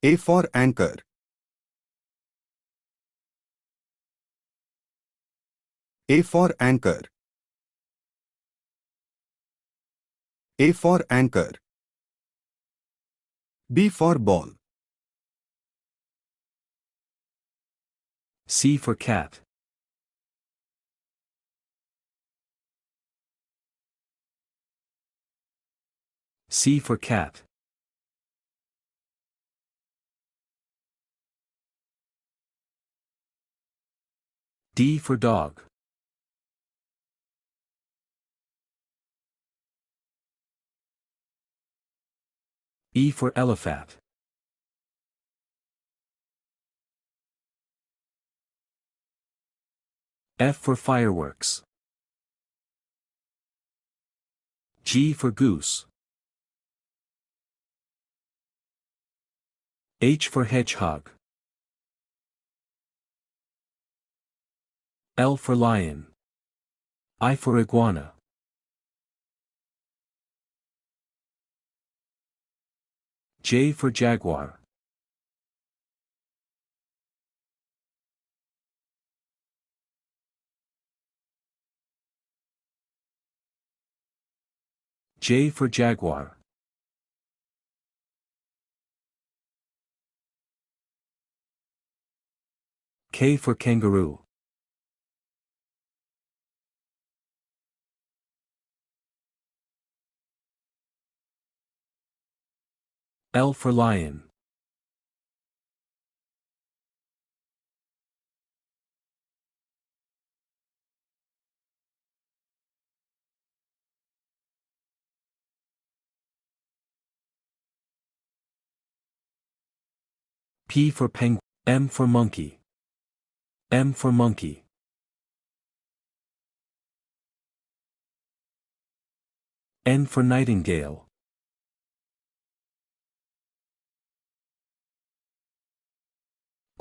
A for anchor. A for anchor. A for anchor. B for ball. C for cat. C for cat. D for dog. E for elephant. F for fireworks. G for goose. H for hedgehog. L for lion. I for iguana. J for jaguar. J for jaguar. K for kangaroo. L for lion. P for penguin. M for monkey. M for monkey. N for nightingale.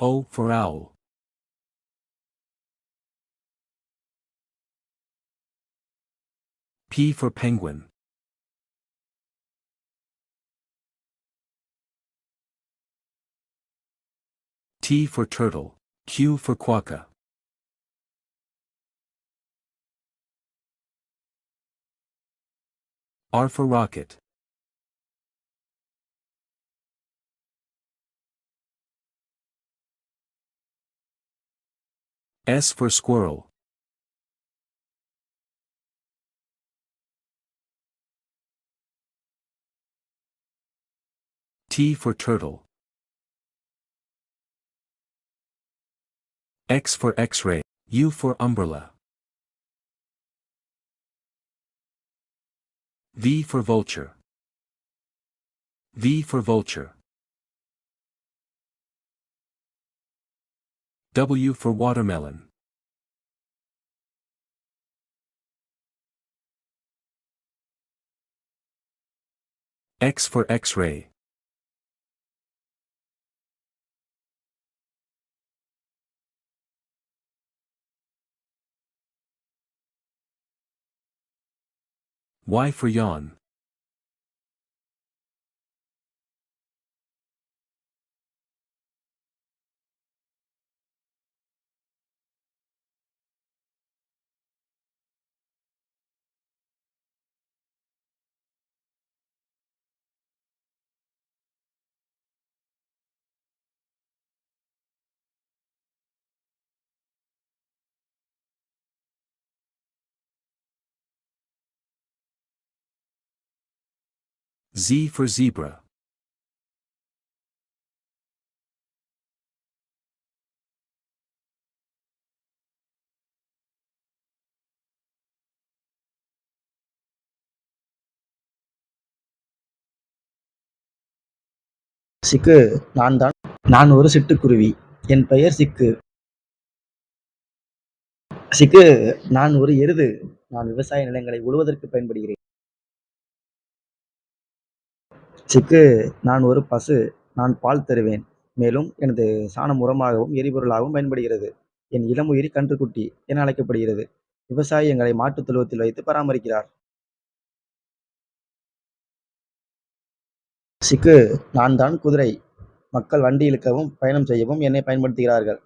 O for owl. P for penguin. T for turtle. Q for quokka. R for rocket. S for squirrel. T for turtle. X for X-ray. U for umbrella. V for vulture. V for vulture. W for watermelon. X for X-ray. Y for yawn. Z for zebra. சிக்கு நான்தான். நான் ஒரு சிட்டுக்குருவி. என் பெயர் சிக்கு. சிக்கு நான் ஒரு எருது. நான் விவசாய நிலங்களை உழுவதற்கு பயன்படுகிறேன். சிக்கு நான் ஒரு பசு. நான் பால் தருவேன். மேலும் எனது சாணம் உரமாகவும் எரிபொருளாகவும் பயன்படுகிறது. என் இளமுயிரி கன்றுக்குட்டி என அழைக்கப்படுகிறது. விவசாயி எங்களை மாட்டுத் தொழுவத்தில் வைத்து பராமரிக்கிறார். சிக்கு நான்தான் குதிரை. மக்கள் வண்டி இழுக்கவும் பயணம் செய்யவும் என்னை பயன்படுத்துகிறார்கள்.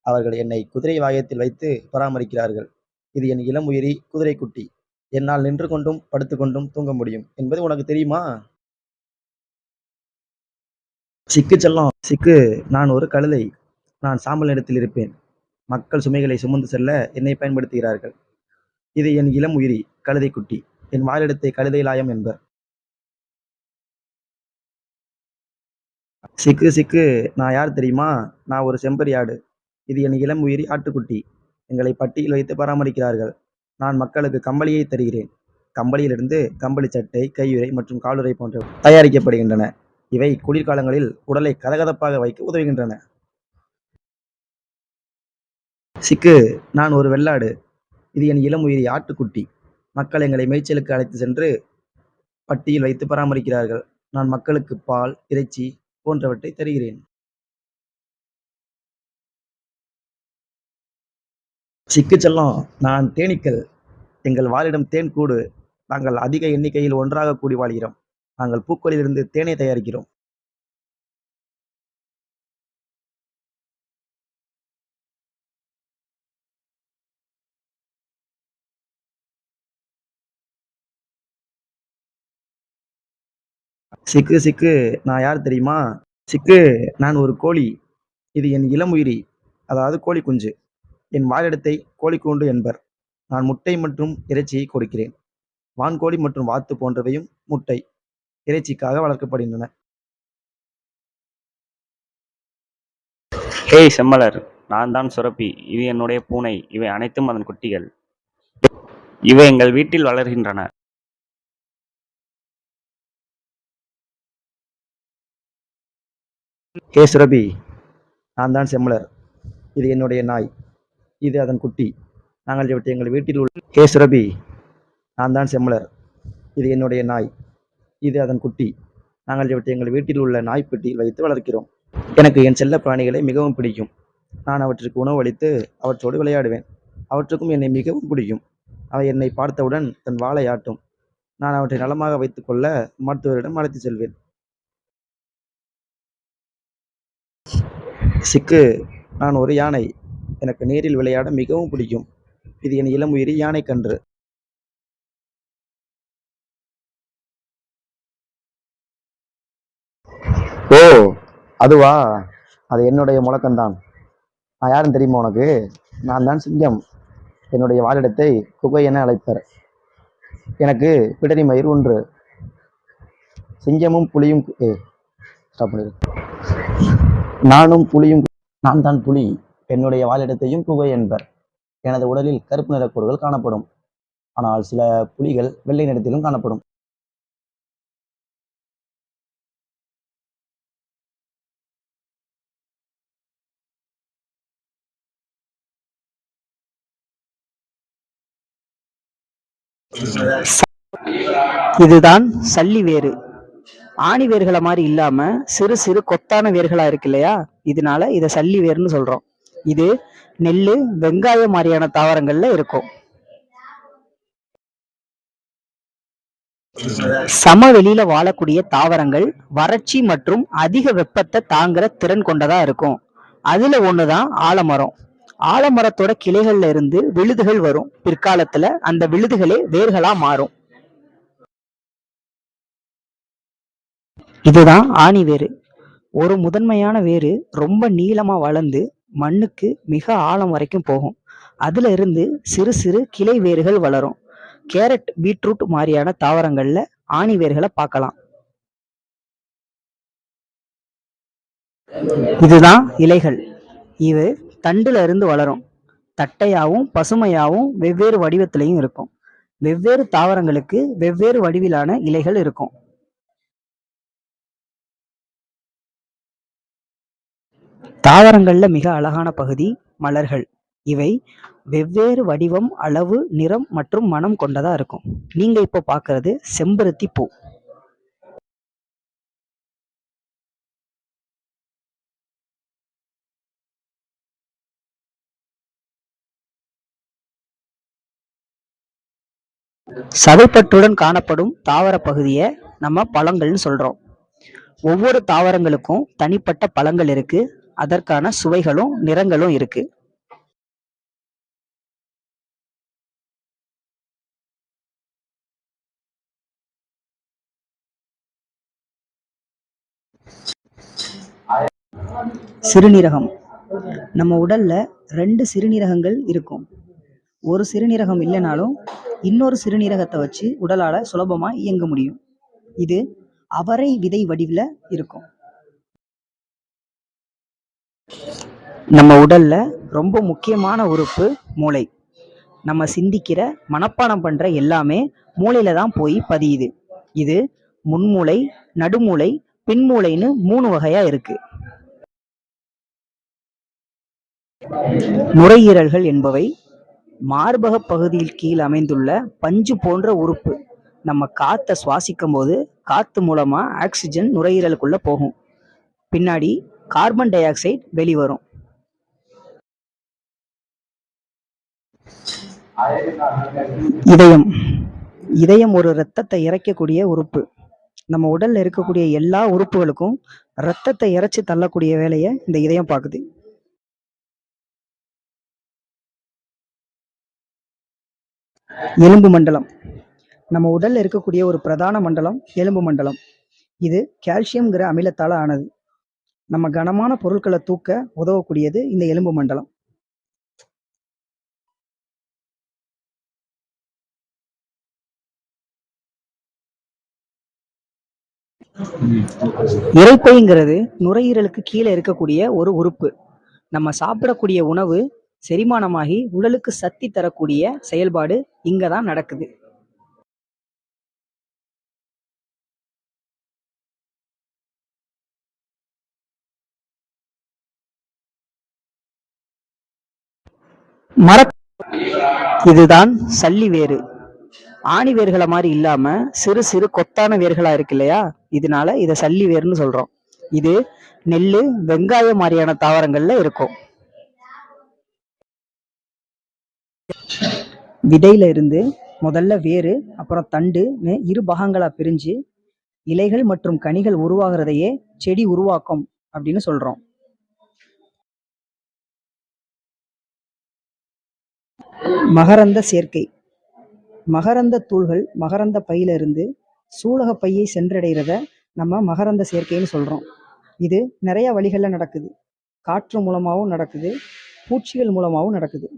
அவர்கள் என்னை குதிரை வாகனத்தில் வைத்து பராமரிக்கிறார்கள். இது என் இளம் உயிரி குதிரைக்குட்டி. என்னால் நின்று கொண்டும் படுத்துக்கொண்டும் தூங்க முடியும் என்பது உனக்கு தெரியுமா? சிக்கு செல்லம், சிக்கு, நான் ஒரு கழுதை. நான் சாம்பல் நிறத்தில் இருப்பேன். மக்கள் சுமைகளை சுமந்து செல்ல என்னை பயன்படுத்துகிறார்கள். இது என் இளம் உயிரி கழுதைக்குட்டி. என் வாழிடத்தை கழுதை லாயம் என்பர். சிக்கு சிக்கு, நான் யார் தெரியுமா? நான் ஒரு செம்பறி ஆடு. இது என் இளம் உயிரி ஆட்டுக்குட்டி. எங்களை பட்டியில் வைத்து பராமரிக்கிறார்கள். நான் மக்களுக்கு கம்பளியை தருகிறேன். கம்பளியிலிருந்து கம்பளி சட்டை, கையுறை மற்றும் காலுறை போன்றவை தயாரிக்கப்படுகின்றன. இவை குளிர்காலங்களில் உடலை கதகதப்பாக வைக்க உதவுகின்றன. சிக்கு, நான் ஒரு வெள்ளாடு. இது என் இளம் உயிரி ஆட்டுக்குட்டி. மக்கள் எங்களை மேய்ச்சலுக்கு அழைத்து சென்று பட்டியில் வைத்து பராமரிக்கிறார்கள். நான் மக்களுக்கு பால், இறைச்சி போன்றவற்றை தருகிறேன். சிக்கு செல்லம், நான் தேனீக்கள். எங்கள் வாழிடம் தேன் கூடு. நாங்கள் அதிக எண்ணிக்கையில் ஒன்றாக கூடி வாழ்கிறோம். நாங்கள் பூக்களிலிருந்து தேனை தயாரிக்கிறோம். சிக்கு சிக்கு, நான் யார் தெரியுமா? சிக்கு, நான் ஒரு கோழி. இது என் இளம் உயிரி, அதாவது கோழி குஞ்சு. என் வாழிடத்தை கோழிக்கூண்டு என்பர். நான் முட்டை மற்றும் இறைச்சியை கொடுக்கிறேன். வான்கோழி மற்றும் வாத்து போன்றவையும் முட்டை, இறைச்சிக்காக வளர்க்கப்படுகின்றன. ஹேய் செம்மலர், நான் தான் சுரப்பி. இது என்னுடைய பூனை. இவை அனைத்தும் அதன் குட்டிகள். இவை எங்கள் வீட்டில் வளர்கின்றன. ஹே சுரபி, நான் தான் செம்மலர். இது என்னுடைய நாய். இது அதன் குட்டி. நாங்கள் இவற்றை எங்கள் வீட்டில் உள்ள ஹே சுரபி, நான் தான் செம்மலர். இது என்னுடைய நாய். இது அதன் குட்டி. நாங்கள் இவற்றை எங்கள் வீட்டில் உள்ள நாய்ப்பெட்டியில் வைத்து வளர்க்கிறோம். எனக்கு என் செல்ல பிராணிகளை மிகவும் பிடிக்கும். நான் அவற்றுக்கு உணவு அளித்து அவற்றோடு விளையாடுவேன். அவற்றுக்கும் என்னை மிகவும் பிடிக்கும். அவை என்னை பார்த்தவுடன் தன் வாலை ஆட்டும். நான் அவற்றை நலமாக வைத்துக் கொள்ள மருத்துவரிடம் அழைத்து செல்வேன். சிக்கு, நான் ஒரு யானை. எனக்கு நீரில் விளையாட மிகவும் பிடிக்கும். இது என் இளம் உயிரி யானை கன்று. ஓ, அதுவா? அது என்னுடைய முழக்கம்தான். நான் யாருன்னு தெரியுமா உனக்கு? நான் தான் சிங்கம். என்னுடைய வாழிடத்தை குகை என அழைப்பர். எனக்கு பிடரி மயிர் ஒன்று. சிங்கமும் புலியும் ஸ்டாப் பண்ணிடு. நானும் புலியும். நான் தான் புலி. என்னுடைய வாழிடத்தையும் குகை என்பர். எனது உடலில் கருப்பு நிறக்கூறுகள் காணப்படும். ஆனால் சில புலிகள் வெள்ளை நிறத்திலும் காணப்படும். இதுதான் சல்லி வேறு. ஆணி வேர்களை மாதிரி இல்லாம சிறு சிறு கொத்தான வேர்களா இருக்கு இல்லையா? இதனால இதை சல்லி வேர்னு சொல்றோம். இது நெல்லு, வெங்காயம் மாதிரியான தாவரங்கள்ல இருக்கும். சமவெளியில வாழக்கூடிய தாவரங்கள் வறட்சி மற்றும் அதிக வெப்பத்தை தாங்குற திறன் கொண்டதா இருக்கும். அதுல ஒண்ணுதான் ஆலமரம். ஆலமரத்தோட கிளைகள்ல இருந்து விழுதுகள் வரும். பிற்காலத்துல அந்த விழுதுகளே வேர்களா மாறும். இதுதான் ஆணி வேறு. ஒரு முதன்மையான வேறு ரொம்ப நீளமா வளர்ந்து மண்ணுக்கு மிக ஆழம் வரைக்கும் போகும். அதுல இருந்து சிறு சிறு கிளை வேர்கள் வளரும். கேரட், பீட்ரூட் மாதிரியான தாவரங்கள்ல ஆணி வேர்களை பார்க்கலாம். இதுதான் இலைகள். இது தண்டுல இருந்து வளரும். தட்டையாவும் பசுமையாவும் வெவ்வேறு வடிவத்திலையும் இருக்கும். வெவ்வேறு தாவரங்களுக்கு வெவ்வேறு வடிவிலான இலைகள் இருக்கும். தாவரங்கள்ல மிக அழகான பகுதி மலர்கள். இவை வெவ்வேறு வடிவம், அளவு, நிறம் மற்றும் மனம் கொண்டதா இருக்கும். நீங்க இப்போ பார்க்கறது செம்பருத்தி பூ. சதைப்பற்றுடன் காணப்படும் தாவர பகுதியை நம்ம பழங்கள்னு சொல்றோம். ஒவ்வொரு தாவரங்களுக்கும் தனிப்பட்ட பழங்கள் இருக்கு. அதற்கான சுவைகளும் நிறங்களும் இருக்கு. சிறுநீரகம். நம்ம உடல்ல 2 சிறுநீரகங்கள் இருக்கும். ஒரு சிறுநீரகம் இல்லைனாலும் இன்னொரு சிறுநீரகத்தை வச்சு உடலால சுலபமா இயங்க முடியும். இது அவரை விதை வடிவில் இருக்கும். நம்ம உடல்ல ரொம்ப முக்கியமான உறுப்பு மூளை. நம்ம சிந்திக்கிற, மனப்பாடம் பண்ற எல்லாமே மூளையில தான் போய் பதியுது. இது முன்மூளை, நடுமூளை, பின்மூளைன்னு 3 வகையா இருக்கு. நுரையீரல்கள் என்பவை மார்பக பகுதியில் கீழ் அமைந்துள்ள பஞ்சு போன்ற உறுப்பு. நம்ம காத்தை சுவாசிக்கும் போது காத்து மூலமா ஆக்சிஜன் நுரையீரலுக்குள்ள போகும். பின்னாடி கார்பன் டை ஆக்சைடு வெளிவரும். இதயம். இதயம் ஒரு இரத்தத்தை இறைக்கக்கூடிய உறுப்பு. நம்ம உடல்ல இருக்கக்கூடிய எல்லா உறுப்புகளுக்கும் இரத்தத்தை இறைச்சி தள்ளக்கூடிய வேலையை இந்த இதயம் பார்க்குது. எலும்பு மண்டலம். நம்ம உடல்ல இருக்கக்கூடிய ஒரு பிரதான மண்டலம் எலும்பு மண்டலம். இது கால்சியம்ங்கிற அமிலத்தால ஆனது. நம்ம கனமான பொருட்களை தூக்க உதவக்கூடியது இந்த எலும்பு மண்டலம். இரைப்பைங்கிறது நுரையீரலுக்கு கீழே இருக்கக்கூடிய ஒரு உறுப்பு. நம்ம சாப்பிடக்கூடிய உணவு செரிமானமாகி உடலுக்கு சக்தி தரக்கூடிய செயல்பாடு இங்கதான் நடக்குது. மர இதுதான் சல்லி வேறு. ஆணி வேர்களை மாதிரி இல்லாம சிறு சிறு கொத்தான வேர்களா இருக்கு இல்லையா, இதனால இதை சல்லி வேர்னு சொல்றோம். இது நெல்லு, வெங்காயம் மாதிரியான தாவரங்கள்ல இருக்கும். விதையில இருந்து முதல்ல வேறு, அப்புறம் தண்டுன்னு 2 பாகங்களா பிரிஞ்சு இலைகள் மற்றும் கனிகள் உருவாகிறதையே செடி உருவாக்கம் அப்படின்னு சொல்றோம். மகரந்த சேர்க்கை. மகரந்த தூள்கள் மகரந்த பையில இருந்து சூலக பையை சென்றடைகிறத நம்ம மகரந்த சேர்க்கைன்னு சொல்றோம். இது நிறைய வழிகள்ல நடக்குது. காற்று மூலமாகவும் நடக்குது, பூச்சிகள் மூலமாகவும் நடக்குது.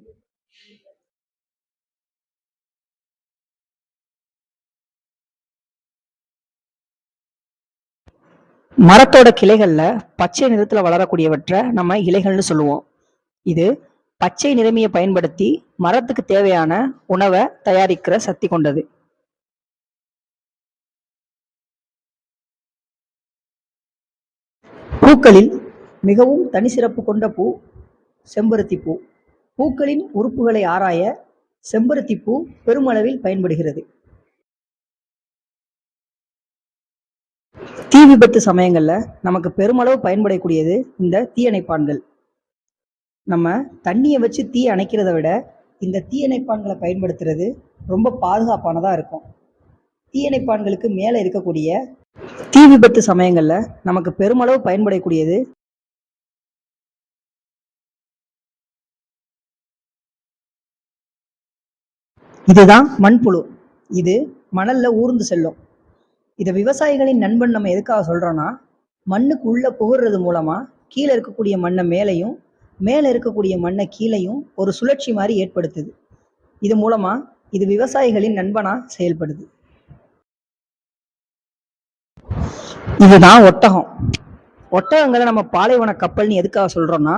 மரத்தோட கிளைகள்ல பச்சை நிறத்துல வளரக்கூடியவற்றை நம்ம இலைகள்னு சொல்லுவோம். இது பச்சை நிறமியை பயன்படுத்தி மரத்துக்கு தேவையான உணவை தயாரிக்கிற சக்தி கொண்டது. பூக்களில் மிகவும் தனி சிறப்பு கொண்ட பூ செம்பருத்தி பூ. பூக்களின் உறுப்புகளை ஆராய செம்பருத்தி பூ பெருமளவில் பயன்படுகிறது. தீ விபத்து சமயங்கள்ல நமக்கு பெருமளவு பயன்படக்கூடியது இந்த தீயணைப்பான்கள். நம்ம தண்ணியை வச்சு தீ அணைக்கிறத விட இந்த தீயணைப்பான்களை பயன்படுத்துறது ரொம்ப பாதுகாப்பானதா இருக்கும். தீயணைப்பான்களுக்கு மேல இருக்கக்கூடிய தீ விபத்து சமயங்கள்ல நமக்கு பெருமளவு பயன்படக்கூடியது இதுதான் மண்புழு. இது மணல்ல ஊர்ந்து செல்லும். இதை விவசாயிகளின் நண்பன் நம்ம எதுக்காக சொல்றோம்னா, மண்ணுக்கு உள்ள புகுறது மூலமா கீழே இருக்கக்கூடிய மண்ணை மேலையும் மேல இருக்கக்கூடிய மண்ணை கீழையும் ஒரு சுழற்சி மாதிரி ஏற்படுத்துது. இது மூலமா இது விவசாயிகளின் நண்பனா செயல்படுது. இதுதான் ஒட்டகம். ஒட்டகங்களை நம்ம பாலைவன கப்பல்னு எதுக்காக சொல்றோம்னா,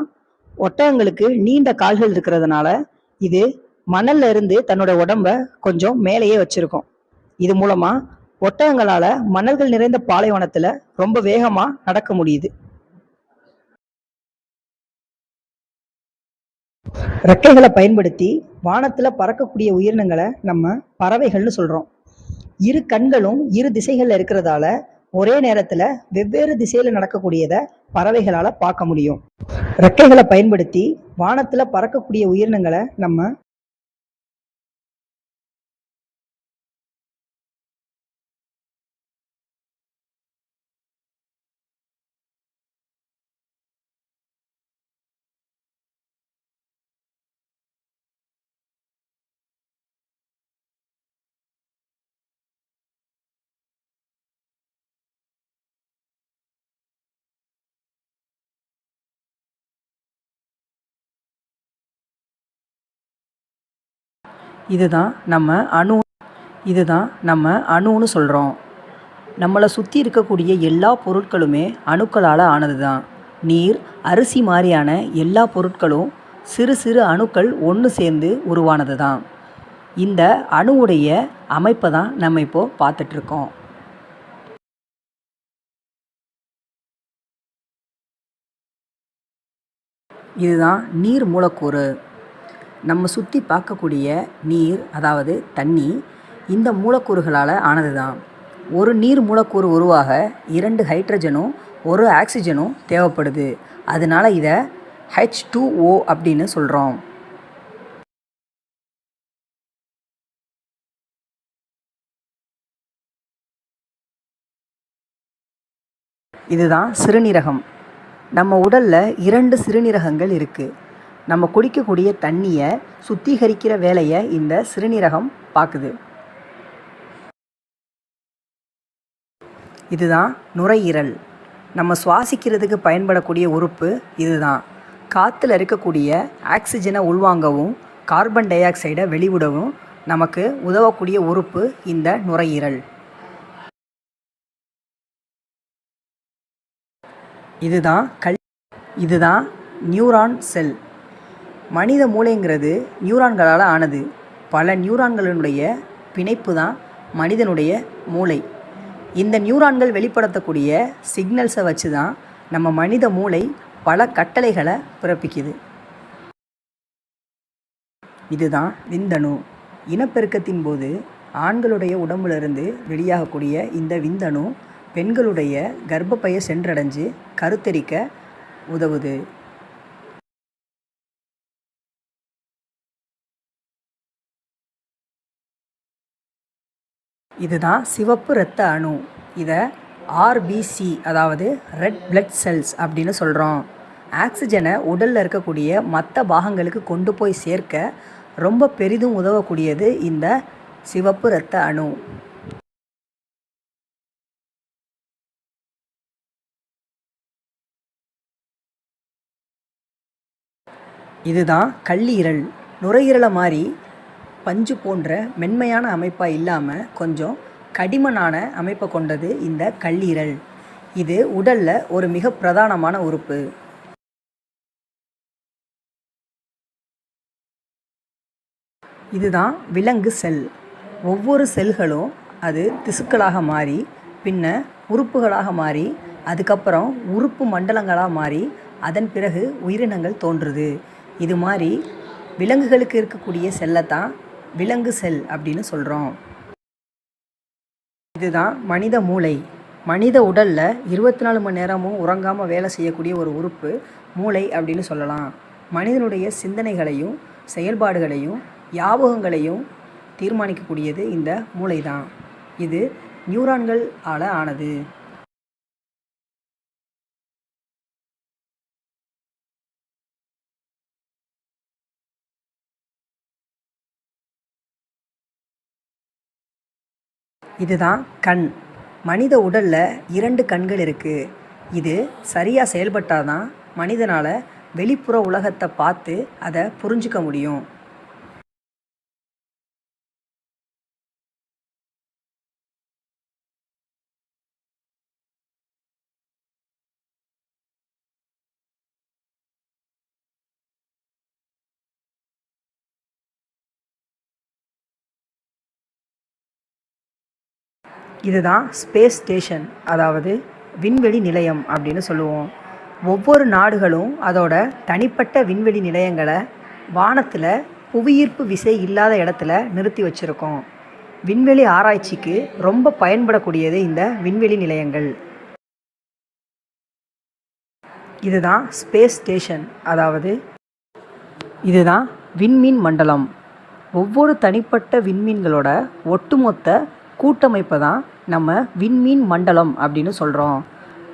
ஒட்டகங்களுக்கு நீண்ட கால்கள் இருக்கிறதுனால இது மணல்ல இருந்து தன்னோட உடம்ப கொஞ்சம் மேலேயே வச்சிருக்கும். இது மூலமா ஒட்டகங்களால மணல்கள் நிறைந்த பாலைவனத்துல ரொம்ப வேகமா நடக்க முடியுது. ரெக்கைகளை பயன்படுத்தி வானத்துல பறக்கக்கூடிய உயிரினங்களை நம்ம பறவைகள்னு சொல்றோம். 2 கண்களும் 2 திசைகள்ல இருக்கிறதால ஒரே நேரத்துல வெவ்வேறு திசையில நடக்கக்கூடியதை பறவைகளால பார்க்க முடியும். ரெக்கைகளை பயன்படுத்தி வானத்துல பறக்கக்கூடிய உயிரினங்களை நம்ம இதுதான் நம்ம அணு இதுதான் நம்ம அணுன்னு சொல்கிறோம். நம்மளை சுற்றி இருக்கக்கூடிய எல்லா பொருட்களுமே அணுக்களால் ஆனது தான். நீர், அரிசி மாதிரியான எல்லா பொருட்களும் சிறு சிறு அணுக்கள் ஒன்று சேர்ந்து உருவானது தான். இந்த அணுவுடைய அமைப்பை தான் நம்ம இப்போது பார்த்துட்ருக்கோம். இதுதான் நீர் மூலக்கூறு. நம்ம சுற்றி பார்க்கக்கூடிய நீர், அதாவது தண்ணி, இந்த மூலக்கூறுகளால் ஆனது தான். ஒரு நீர் மூலக்கூறு உருவாக 2 ஹைட்ரஜனும் 1 ஆக்சிஜனும் தேவைப்படுது. அதனால இதை H2O அப்படின்னு சொல்கிறோம். இதுதான் சிறுநீரகம். நம்ம உடலில் 2 சிறுநீரகங்கள் இருக்குது. நம்ம குடிக்கக்கூடிய தண்ணியை சுத்திகரிக்கிற வேலையை இந்த சிறுநீரகம் பார்க்குது. இதுதான் நுரையீரல். நம்ம சுவாசிக்கிறதுக்கு பயன்படக்கூடிய உறுப்பு இதுதான். காற்றுல இருக்கக்கூடிய ஆக்சிஜனை உள்வாங்கவும் கார்பன் டை ஆக்சைடை வெளிவிடவும் நமக்கு உதவக்கூடிய உறுப்பு இந்த நுரையீரல். இதுதான் நியூரான் செல். மனித மூளைங்கிறது நியூரான்களால் ஆனது. பல நியூரான்களினுடைய பிணைப்பு தான் மனிதனுடைய மூளை. இந்த நியூரான்கள் வெளிப்படுத்தக்கூடிய சிக்னல்ஸை வச்சு தான் நம்ம மனித மூளை பல கட்டளைகளை பிறப்பிக்குது. இதுதான் விந்தணு. இனப்பெருக்கத்தின் போது ஆண்களுடைய உடம்புலேருந்து வெளியாகக்கூடிய இந்த விந்தணு பெண்களுடைய கர்ப்பப்பையை சென்றடைஞ்சு கருத்தரிக்க உதவுது. இதுதான் சிவப்பு இரத்த அணு. இதை RBC, அதாவது ரெட் பிளட் செல்ஸ் அப்படின்னு சொல்கிறோம். ஆக்சிஜனை உடலில் இருக்கக்கூடிய மற்ற பாகங்களுக்கு கொண்டு போய் சேர்க்க ரொம்ப பெரிதும் உதவக்கூடியது இந்த சிவப்பு இரத்த அணு. இதுதான் கல்லீரல். நுரையீரலை மாதிரி பஞ்சு போன்ற மென்மையான அமைப்பாக இல்லாமல் கொஞ்சம் கடிமனான அமைப்பை கொண்டது இந்த கல்லீரல். இது உடலில் ஒரு மிக பிரதானமான உறுப்பு. இதுதான் விலங்கு செல். ஒவ்வொரு செல்களும் அது திசுக்களாக மாறி பின்ன உறுப்புகளாக மாறி அதுக்கப்புறம் உறுப்பு மண்டலங்களாக மாறி அதன் பிறகு உயிரினங்கள் தோன்றுது. இது மாதிரி விலங்குகளுக்கு இருக்கக்கூடிய செல்லை தான் விலங்கு செல் அப்படின்னு சொல்கிறோம். இதுதான் மனித மூளை. மனித உடலில் 24 மணி நேரமும் உறங்காமல் வேலை செய்யக்கூடிய ஒரு உறுப்பு மூளை அப்படின்னு சொல்லலாம். மனிதனுடைய சிந்தனைகளையும் செயல்பாடுகளையும் ஞாபகங்களையும் தீர்மானிக்கக்கூடியது இந்த மூளை தான். இது நியூரான்கள் ஆனது. இதுதான் கண். மனித உடலில் 2 கண்கள் இருக்குது. இது சரியாக செயல்பட்டால் தான் மனிதனால் வெளிப்புற உலகத்தை பார்த்து அதை புரிஞ்சிக்க முடியும். இதுதான் ஸ்பேஸ் ஸ்டேஷன், அதாவது விண்வெளி நிலையம் அப்படின்னு சொல்லுவோம். ஒவ்வொரு நாடுகளும் அதோட தனிப்பட்ட விண்வெளி நிலையங்களை வானத்தில் புவியீர்ப்பு விசை இல்லாத இடத்துல நிறுத்தி வச்சுருக்கோம். விண்வெளி ஆராய்ச்சிக்கு ரொம்ப பயன்படக்கூடியது இந்த விண்வெளி நிலையங்கள். இதுதான் ஸ்பேஸ் ஸ்டேஷன், அதாவது இதுதான் விண்மீன் மண்டலம். ஒவ்வொரு தனிப்பட்ட விண்மீன்களோட ஒட்டுமொத்த கூட்டமைப்பை தான் நம்ம விண்மீன் மண்டலம் அப்படின்னு சொல்கிறோம்.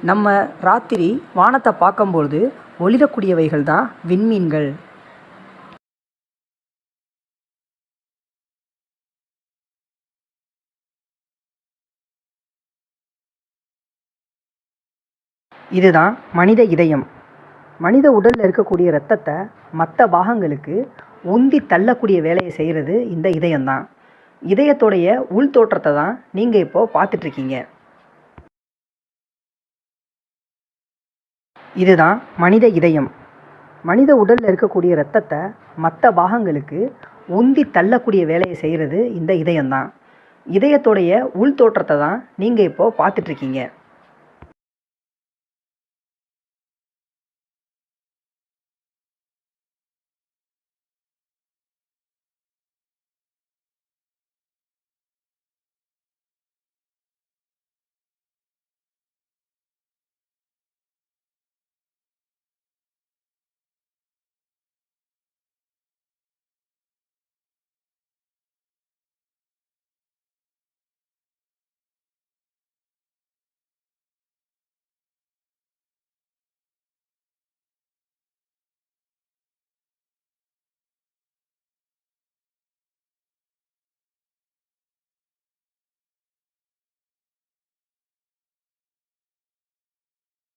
நம்ம ராத்திரி வானத்தை பார்க்கும்பொழுது ஒளிரக்கூடியவைகள் தான் விண்மீன்கள். இதுதான் மனித இதயம். மனித உடலில் இருக்கக்கூடிய இரத்தத்தை மற்ற பாகங்களுக்கு உந்தி தள்ளக்கூடிய வேலையை செய்கிறது இந்த இதயம்தான். இதயத்தோடைய உள் தோற்றத்தை தான் நீங்கள் இப்போ பார்த்துட்ருக்கீங்க. இதுதான் மனித இதயம். மனித உடலில் இருக்கக்கூடிய இரத்தத்தை மற்ற பாகங்களுக்கு உந்தி தள்ளக்கூடிய வேலையை செய்கிறது இந்த இதயம்தான். இதயத்தோடைய உள் தோற்றத்தை தான் நீங்கள் இப்போ பார்த்துட்ருக்கீங்க.